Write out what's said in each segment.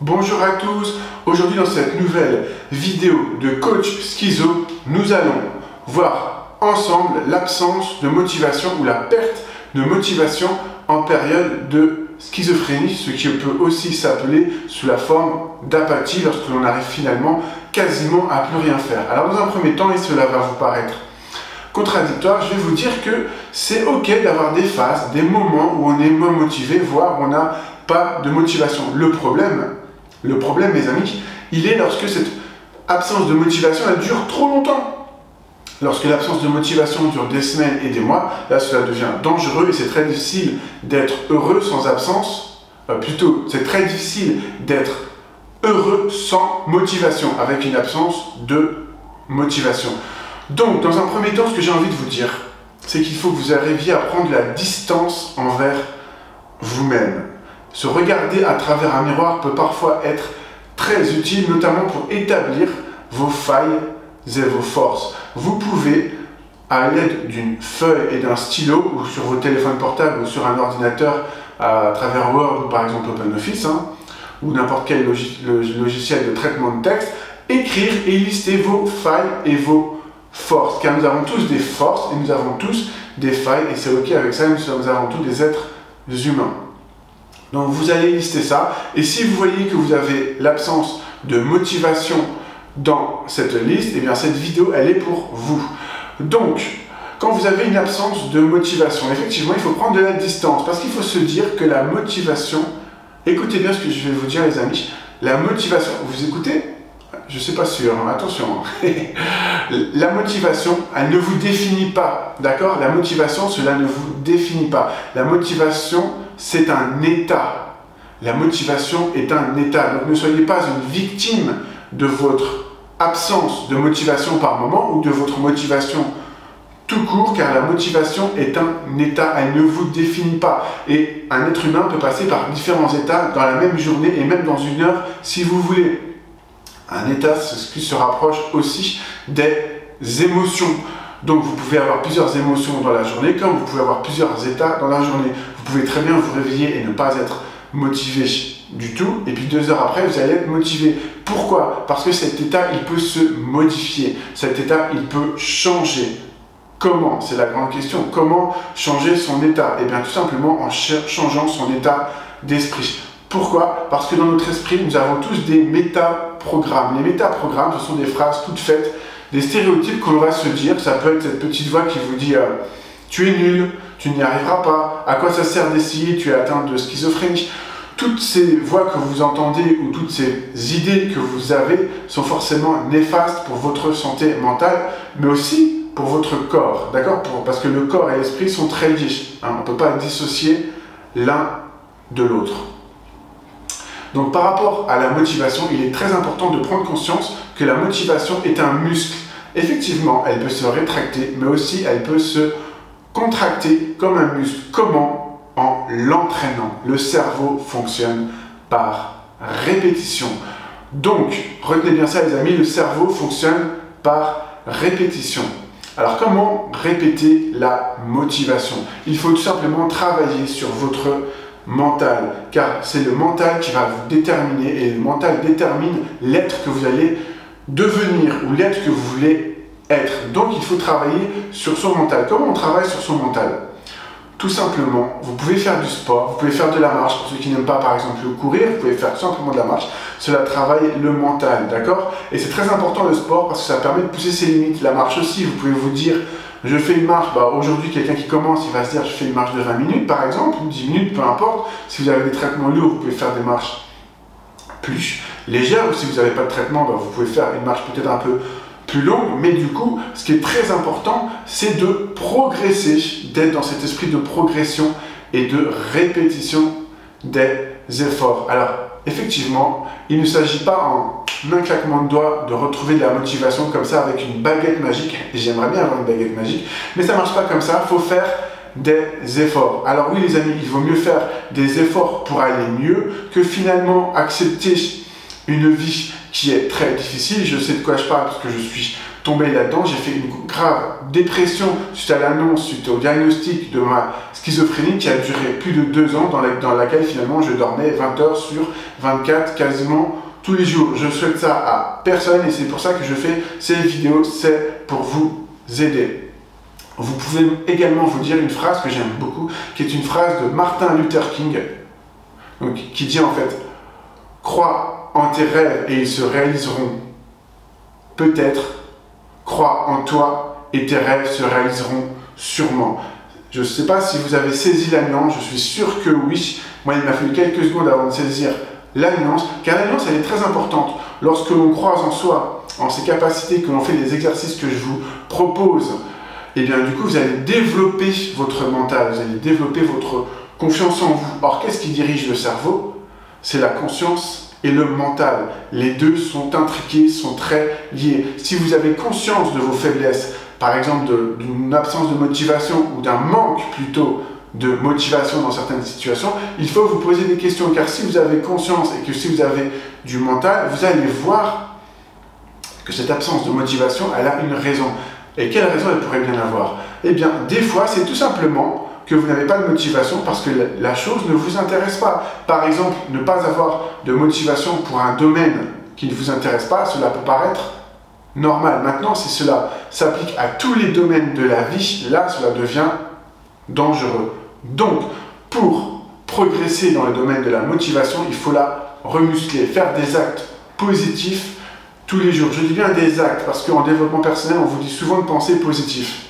Bonjour à tous, aujourd'hui dans cette nouvelle vidéo de coach schizo, nous allons voir ensemble l'absence de motivation ou la perte de motivation en période de schizophrénie, ce qui peut aussi s'appeler sous la forme d'apathie lorsque l'on arrive finalement quasiment à plus rien faire. Alors dans un premier temps, et cela va vous paraître contradictoire, je vais vous dire que c'est ok d'avoir des phases, des moments où on est moins motivé, voire on n'a pas de motivation. Le problème, mes amis, il est lorsque cette absence de motivation elle dure trop longtemps. Lorsque l'absence de motivation dure des semaines et des mois, là cela devient dangereux et c'est très difficile d'être heureux sans absence. Plutôt, c'est très difficile d'être heureux sans motivation, avec une absence de motivation. Donc, dans un premier temps, ce que j'ai envie de vous dire, c'est qu'il faut que vous arriviez à prendre la distance envers vous-même. Se regarder à travers un miroir peut parfois être très utile, notamment pour établir vos failles et vos forces. Vous pouvez, à l'aide d'une feuille et d'un stylo, ou sur vos téléphones portables, ou sur un ordinateur, à travers Word ou par exemple OpenOffice, ou n'importe quel logiciel de traitement de texte, écrire et lister vos failles et vos forces. Car nous avons tous des forces et nous avons tous des failles, et c'est ok avec ça, nous avons tous des êtres humains. Donc vous allez lister ça, et si vous voyez que vous avez l'absence de motivation dans cette liste, eh bien cette vidéo elle est pour vous. Donc, quand vous avez une absence de motivation, effectivement il faut prendre de la distance, parce qu'il faut se dire que la motivation, écoutez bien ce que je vais vous dire les amis, la motivation, vous écoutez? Je ne suis pas sûr, attention. La motivation, elle ne vous définit pas, d'accord? La motivation, cela ne vous définit pas. La motivation, c'est un état. La motivation est un état. Donc ne soyez pas une victime de votre absence de motivation par moment ou de votre motivation tout court, car la motivation est un état, elle ne vous définit pas. Et un être humain peut passer par différents états dans la même journée et même dans une heure si vous voulez. Un état, c'est ce qui se rapproche aussi des émotions. Donc vous pouvez avoir plusieurs émotions dans la journée, comme vous pouvez avoir plusieurs états dans la journée. Vous pouvez très bien vous réveiller et ne pas être motivé du tout, et puis 2 heures après, vous allez être motivé. Pourquoi? Parce que cet état, il peut se modifier. Cet état, il peut changer. Comment? C'est la grande question. Comment changer son état? Eh bien, tout simplement en changeant son état d'esprit. Pourquoi? Parce que dans notre esprit, nous avons tous des métaprogrammes. Les métaprogrammes, ce sont des phrases toutes faites, des stéréotypes qu'on va se dire. Ça peut être cette petite voix qui vous dit tu es nul, tu n'y arriveras pas, à quoi ça sert d'essayer, tu es atteint de schizophrénie. Toutes ces voix que vous entendez ou toutes ces idées que vous avez sont forcément néfastes pour votre santé mentale, mais aussi pour votre corps, d'accord? Parce que le corps et l'esprit sont très liés. On ne peut pas dissocier l'un de l'autre. Donc par rapport à la motivation, il est très important de prendre conscience que la motivation est un muscle. Effectivement, elle peut se rétracter, mais aussi elle peut se contracter comme un muscle. Comment? En l'entraînant. Le cerveau fonctionne par répétition. Donc, retenez bien ça les amis, le cerveau fonctionne par répétition. Alors comment répéter la motivation? Il faut tout simplement travailler sur votre mental, car c'est le mental qui va vous déterminer, et le mental détermine l'être que vous allez devenir ou l'être que vous voulez être. Donc il faut travailler sur son mental. Comment on travaille sur son mental? Tout simplement, vous pouvez faire du sport, vous pouvez faire de la marche, pour ceux qui n'aiment pas par exemple courir, vous pouvez faire tout simplement de la marche, cela travaille le mental, d'accord? Et c'est très important le sport parce que ça permet de pousser ses limites. La marche aussi, vous pouvez vous dire je fais une marche, aujourd'hui quelqu'un qui commence, il va se dire je fais une marche de 20 minutes par exemple, ou 10 minutes, peu importe. Si vous avez des traitements lourds, vous pouvez faire des marches plus légères, ou si vous n'avez pas de traitement, vous pouvez faire une marche peut-être un peu plus longue, mais du coup, ce qui est très important, c'est de progresser, d'être dans cet esprit de progression et de répétition des efforts. Alors, effectivement, il ne s'agit pas en un claquement de doigts de retrouver de la motivation comme ça avec une baguette magique. J'aimerais bien avoir une baguette magique, mais ça ne marche pas comme ça, il faut faire des efforts. Alors oui les amis, il vaut mieux faire des efforts pour aller mieux que finalement accepter une vie qui est très difficile. Je sais de quoi je parle parce que je suis tombé là-dedans. J'ai fait une grave dépression suite à l'annonce, suite au diagnostic de ma schizophrénie qui a duré plus de 2 ans, dans laquelle finalement je dormais 20 heures sur 24 quasiment tous les jours. Je souhaite ça à personne et c'est pour ça que je fais ces vidéos, c'est pour vous aider. Vous pouvez également vous dire une phrase que j'aime beaucoup, qui est une phrase de Martin Luther King, donc, qui dit en fait « Crois en tes rêves et ils se réaliseront. Peut-être, crois en toi et tes rêves se réaliseront sûrement. » Je ne sais pas si vous avez saisi la nuance, je suis sûr que oui. Moi, il m'a fallu quelques secondes avant de saisir la nuance, car la nuance, elle est très importante. Lorsque l'on croit en soi, en ses capacités, que l'on fait les exercices que je vous propose, et bien du coup, vous allez développer votre mental, vous allez développer votre confiance en vous. Or, qu'est-ce qui dirige le cerveau? C'est la conscience et le mental. Les deux sont intriqués, sont très liés. Si vous avez conscience de vos faiblesses, par exemple d'une absence de motivation ou d'un manque plutôt de motivation dans certaines situations, il faut vous poser des questions. Car si vous avez conscience et que si vous avez du mental, vous allez voir que cette absence de motivation, elle a une raison. Et quelle raison elle pourrait bien avoir? Eh bien, des fois, c'est tout simplement que vous n'avez pas de motivation parce que la chose ne vous intéresse pas. Par exemple, ne pas avoir de motivation pour un domaine qui ne vous intéresse pas, cela peut paraître normal. Maintenant, si cela s'applique à tous les domaines de la vie, là, cela devient dangereux. Donc, pour progresser dans le domaine de la motivation, il faut la remuscler, faire des actes positifs tous les jours. Je dis bien des actes parce qu'en développement personnel, on vous dit souvent de penser positif.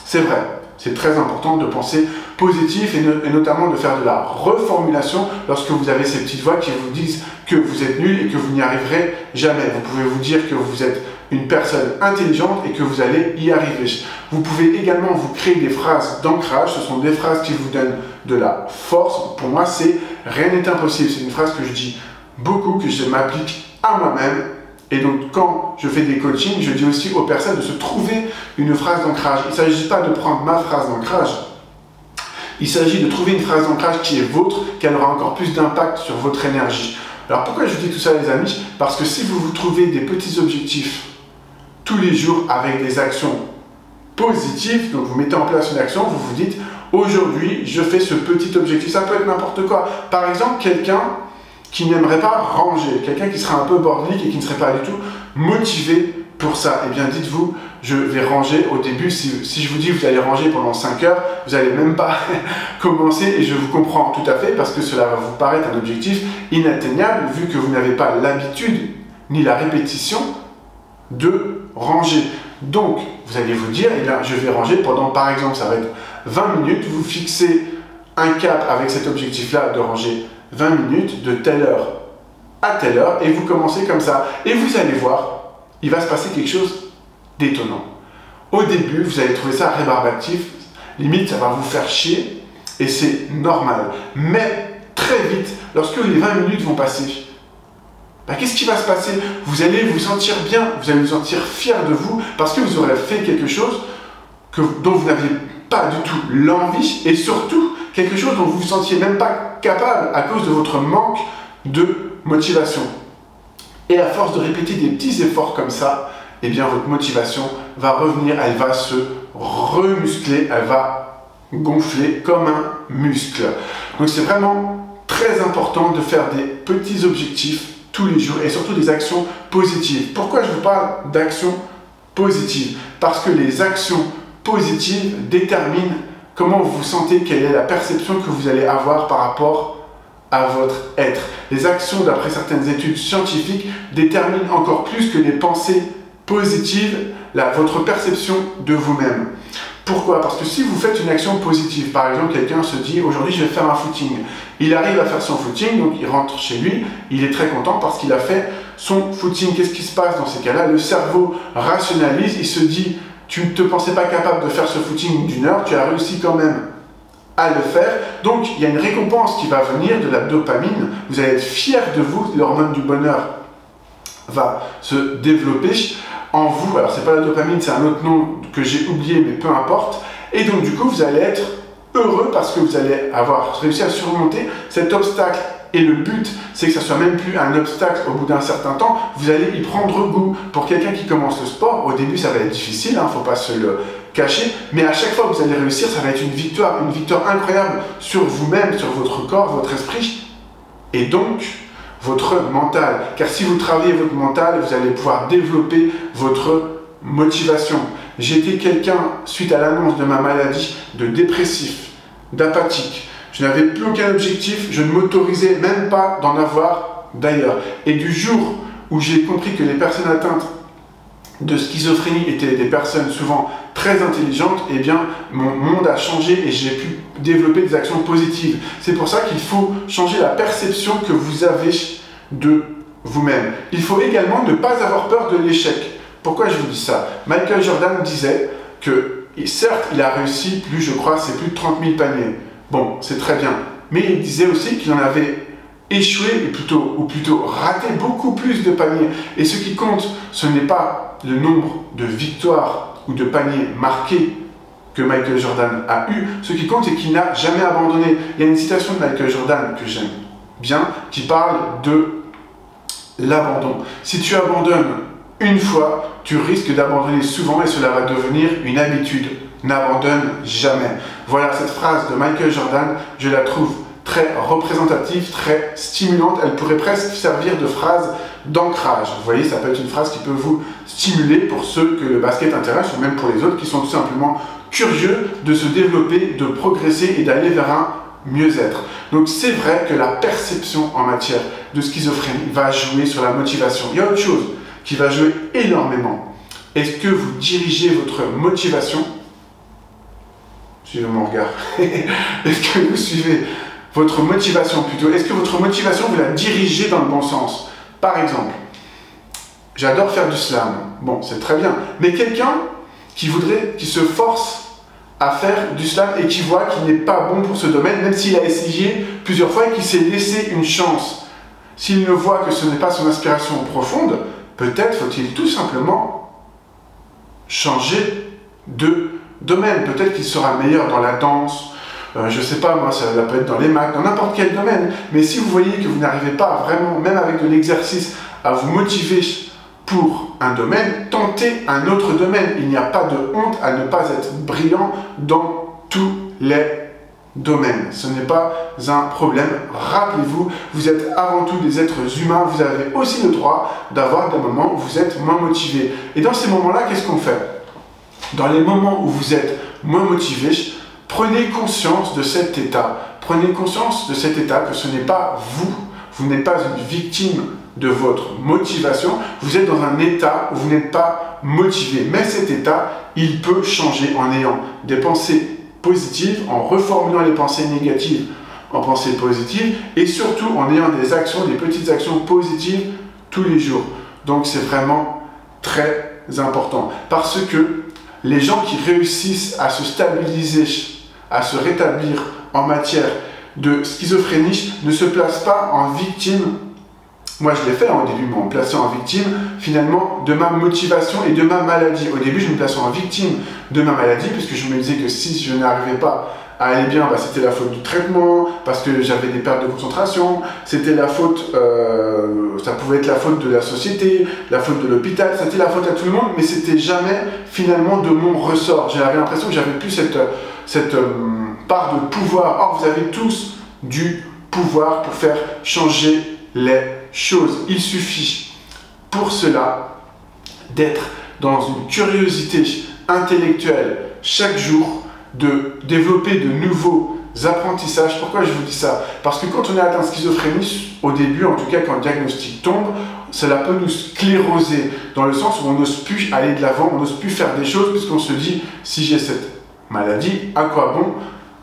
C'est vrai, c'est très important de penser positif et notamment de faire de la reformulation lorsque vous avez ces petites voix qui vous disent que vous êtes nul et que vous n'y arriverez jamais. Vous pouvez vous dire que vous êtes une personne intelligente et que vous allez y arriver. Vous pouvez également vous créer des phrases d'ancrage. Ce sont des phrases qui vous donnent de la force. Pour moi, c'est « rien n'est impossible ». C'est une phrase que je dis beaucoup, que je m'applique à moi-même. Et donc, quand je fais des coachings, je dis aussi aux personnes de se trouver une phrase d'ancrage. Il ne s'agit pas de prendre ma phrase d'ancrage. Il s'agit de trouver une phrase d'ancrage qui est vôtre, qui aura encore plus d'impact sur votre énergie. Alors, pourquoi je vous dis tout ça, les amis? Parce que si vous vous trouvez des petits objectifs tous les jours avec des actions positives, donc vous mettez en place une action, vous vous dites « Aujourd'hui, je fais ce petit objectif ». Ça peut être n'importe quoi. Par exemple, quelqu'un qui n'aimerait pas ranger, quelqu'un qui serait un peu bordélique et qui ne serait pas du tout motivé pour ça, eh bien dites-vous, je vais ranger au début. Si je vous dis que vous allez ranger pendant 5 heures, vous n'allez même pas commencer et je vous comprends tout à fait parce que cela va vous paraître un objectif inatteignable vu que vous n'avez pas l'habitude ni la répétition de ranger. Donc, vous allez vous dire, eh bien, je vais ranger pendant, par exemple, ça va être 20 minutes, vous fixez un cap avec cet objectif-là de ranger 20 minutes de telle heure à telle heure et vous commencez comme ça. Et vous allez voir, il va se passer quelque chose d'étonnant. Au début, vous allez trouver ça rébarbatif, limite ça va vous faire chier et c'est normal. Mais très vite, lorsque les 20 minutes vont passer, qu'est-ce qui va se passer? Vous allez vous sentir bien, vous allez vous sentir fier de vous parce que vous aurez fait quelque chose dont vous n'aviez pas du tout l'envie et surtout quelque chose dont vous ne vous sentiez même pas capable à cause de votre manque de motivation. Et à force de répéter des petits efforts comme ça, eh bien votre motivation va revenir, elle va se remuscler, elle va gonfler comme un muscle. Donc c'est vraiment très important de faire des petits objectifs tous les jours et surtout des actions positives. Pourquoi je vous parle d'actions positives? Parce que les actions positives déterminent comment vous vous sentez, quelle est la perception que vous allez avoir par rapport à votre être. Les actions, d'après certaines études scientifiques, déterminent encore plus que les pensées positives votre perception de vous-même. Pourquoi? Parce que si vous faites une action positive, par exemple, quelqu'un se dit « Aujourd'hui, je vais faire un footing ». Il arrive à faire son footing, donc il rentre chez lui, il est très content parce qu'il a fait son footing. Qu'est-ce qui se passe dans ces cas-là? Le cerveau rationalise, il se dit « Tu ne te pensais pas capable de faire ce footing d'une heure, tu as réussi quand même à le faire. » Donc, il y a une récompense qui va venir de la dopamine. Vous allez être fier de vous, l'hormone du bonheur va se développer en vous. Alors, c'est pas la dopamine, c'est un autre nom que j'ai oublié, mais peu importe. Et donc, du coup, vous allez être heureux parce que vous allez avoir réussi à surmonter cet obstacle Et le but, c'est que ça soit même plus un obstacle au bout d'un certain temps. Vous allez y prendre goût. Pour quelqu'un qui commence le sport, au début, ça va être difficile, il ne faut pas se le cacher. Mais à chaque fois que vous allez réussir, ça va être une victoire incroyable sur vous-même, sur votre corps, votre esprit. Et donc, votre mental. Car si vous travaillez votre mental, vous allez pouvoir développer votre motivation. J'étais quelqu'un, suite à l'annonce de ma maladie, de dépressif, d'apathique. Je n'avais plus aucun objectif, je ne m'autorisais même pas d'en avoir d'ailleurs. Et du jour où j'ai compris que les personnes atteintes de schizophrénie étaient des personnes souvent très intelligentes, eh bien, mon monde a changé et j'ai pu développer des actions positives. C'est pour ça qu'il faut changer la perception que vous avez de vous-même. Il faut également ne pas avoir peur de l'échec. Pourquoi je vous dis ça? Michael Jordan disait que, certes, il a réussi plus, je crois, c'est plus de 30 000 paniers. Bon, c'est très bien. Mais il disait aussi qu'il en avait échoué, ou plutôt raté beaucoup plus de paniers. Et ce qui compte, ce n'est pas le nombre de victoires ou de paniers marqués que Michael Jordan a eu. Ce qui compte, c'est qu'il n'a jamais abandonné. Il y a une citation de Michael Jordan que j'aime bien, qui parle de l'abandon. Si tu abandonnes une fois, tu risques d'abandonner souvent et cela va devenir une habitude. N'abandonne jamais. Voilà, cette phrase de Michael Jordan, je la trouve très représentative, très stimulante. Elle pourrait presque servir de phrase d'ancrage. Vous voyez, ça peut être une phrase qui peut vous stimuler pour ceux que le basket intéresse ou même pour les autres qui sont tout simplement curieux de se développer, de progresser et d'aller vers un mieux-être. Donc c'est vrai que la perception en matière de schizophrénie va jouer sur la motivation. Il y a autre chose qui va jouer énormément. Est-ce que vous dirigez votre motivation? Suivez mon regard. Est-ce que vous suivez votre motivation plutôt? Est-ce que votre motivation, vous la dirigez dans le bon sens? Par exemple, j'adore faire du slam. Bon, c'est très bien. Mais quelqu'un qui se force à faire du slam et qui voit qu'il n'est pas bon pour ce domaine, même s'il a essayé plusieurs fois et qu'il s'est laissé une chance. S'il ne voit que ce n'est pas son inspiration profonde, peut-être faut-il tout simplement changer de domaine. Peut-être qu'il sera meilleur dans la danse, je ne sais pas moi, ça peut être dans les maths, dans n'importe quel domaine. Mais si vous voyez que vous n'arrivez pas vraiment, même avec de l'exercice, à vous motiver pour un domaine, tentez un autre domaine. Il n'y a pas de honte à ne pas être brillant dans tous les domaines. Ce n'est pas un problème. Rappelez-vous, vous êtes avant tout des êtres humains. Vous avez aussi le droit d'avoir des moments où vous êtes moins motivé. Et dans ces moments-là, qu'est-ce qu'on fait? Dans les moments où vous êtes moins motivé, prenez conscience de cet état. Prenez conscience de cet état que ce n'est pas vous. Vous n'êtes pas une victime de votre motivation. Vous êtes dans un état où vous n'êtes pas motivé. Mais cet état, il peut changer en ayant des pensées positives, en reformulant les pensées négatives en pensées positives et surtout en ayant des actions, des petites actions positives tous les jours. Donc c'est vraiment très important parce que les gens qui réussissent à se stabiliser, à se rétablir en matière de schizophrénie ne se placent pas en victime. Moi, je l'ai fait au début, me placer en victime, finalement, de ma motivation et de ma maladie. Au début, je me plaçais en victime de ma maladie, puisque je me disais que si je n'arrivais pas à aller bien, bah, c'était la faute du traitement, parce que j'avais des pertes de concentration, c'était la faute, ça pouvait être la faute de la société, la faute de l'hôpital, c'était la faute à tout le monde, mais c'était jamais, finalement, de mon ressort. J'avais l'impression que j'avais plus cette part de pouvoir. Or, vous avez tous du pouvoir pour faire changer les choses. Il suffit pour cela d'être dans une curiosité intellectuelle chaque jour, de développer de nouveaux apprentissages. Pourquoi je vous dis ça? Parce que quand on est atteint de schizophrénie, au début, en tout cas quand le diagnostic tombe, cela peut nous scléroser, dans le sens où on n'ose plus aller de l'avant, on n'ose plus faire des choses, puisqu'on se dit, si j'ai cette maladie, à quoi bon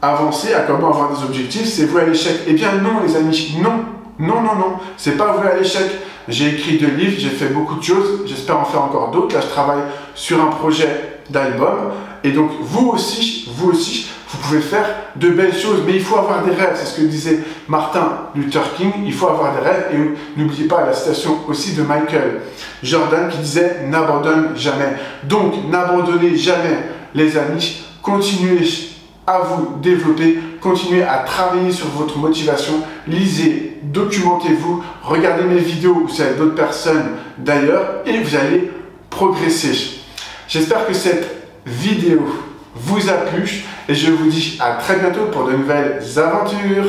avancer, à quoi bon avoir des objectifs, c'est voué à l'échec. Eh bien non les amis, non. Non, non, non, c'est pas voué à l'échec. J'ai écrit 2 livres, j'ai fait beaucoup de choses, j'espère en faire encore d'autres. Là, je travaille sur un projet d'album. Et donc, vous aussi, vous pouvez faire de belles choses. Mais il faut avoir des rêves, c'est ce que disait Martin Luther King. Il faut avoir des rêves. Et n'oubliez pas la citation aussi de Michael Jordan qui disait « N'abandonne jamais ». Donc, n'abandonnez jamais, les amis. Continuez à vous développer, continuez à travailler sur votre motivation, lisez, documentez-vous, regardez mes vidéos ou celles d'autres personnes d'ailleurs et vous allez progresser. J'espère que cette vidéo vous a plu et je vous dis à très bientôt pour de nouvelles aventures.